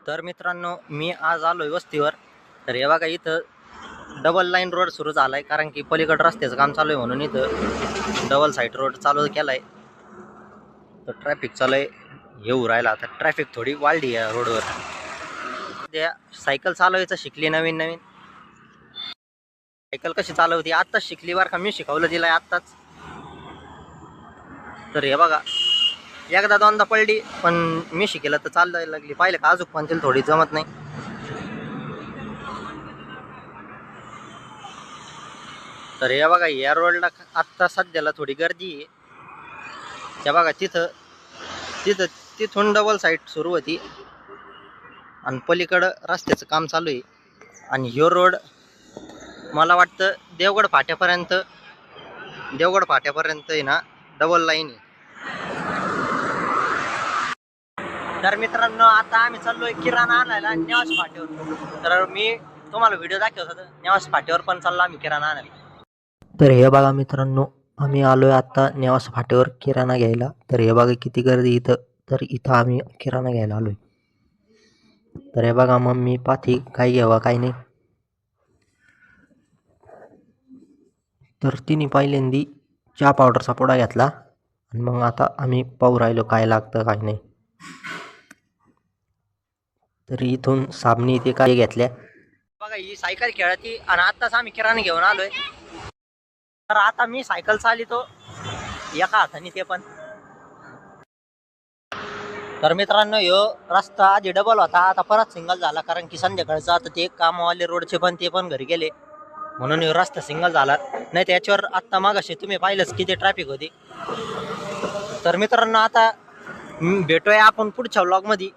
तर मित्रांनो, मी आज आलोय वस्तीवर. तर हे बघा, इथं डबल लाईन रोड सुरू झालाय, कारण की पलीकडे रस्त्याचं काम चालू आहे म्हणून इथं डबल साईड रोड चालू केलाय. तर ट्रॅफिक चालू आहे, येऊ राहिला. आता ट्रॅफिक थोडी वाढली या रोडवर. त्या सायकल चालवायचं शिकली नवीन नवीन. सायकल कशी चालवती आत्ताच शिकली बरं का, मी शिकवलं तिला आत्ताच. तर हे बघा, एकदा दोनदा पडली, पण मी शिकेलं तर चालवायला लागली. पाहिलं का, अजून पण तिला थोडी जमत नाही. तर हे बघा, या रोडला आत्ता सध्याला थोडी गर्दी आहे. त्या बघा, तिथं तिथं तिथून डबल साईड सुरू होती आणि पलीकडं रस्त्याचं काम चालू आहे. आणि ह्यो रोड मला वाटतं देवगड फाट्यापर्यंत आहे ना, डबल लाईन आहे. तर मित्रांनो, आता आम्ही चाललोय किराणा आणायला नेवास फाट्यावर. तर मी तुम्हाला व्हिडिओ दाखवत होतो, नेवास फाट्यावर पण चाललो आम्ही किराणा आणायला. तर हे बघा मित्रांनो, आम्ही आलोय आता नेवास फाट्यावर किराणा घ्यायला. तर हे बघा किती गर्दी इथं. तर इथं आम्ही किराणा घ्यायला आलोय. तर हे बघा, मम्मी पाठी काय घ्यावा काय नाही. तर तिने पहिल्यांदी चहा पावडरचा पुडा घेतला आणि मग आता आम्ही पाहू राहिलो काय लागतं काय नाही. तर इथून साबणी ते काय घेतल्या. बघा, ही सायकल खेळती आणि आताच आम्ही किराणा घेऊन आलोय. तर आता मी सायकल चालितो एका हाताने, ते पण. तर मित्रांनो, ह्यो रस्ता आधी डबल होता, आता परत सिंगल झाला, कारण की संध्याकाळचं आता ते कामवाले रोडचे पण ते पण घरी गेले, म्हणून ह्यो रस्ता सिंगल झाला. नाही त्याच्यावर आत्ता मागाशी तुम्ही पाहिलंच किती ट्रॅफिक होती. तर मित्रांनो, आता भेटूया आपण पुढच्या व्लॉगमध्ये.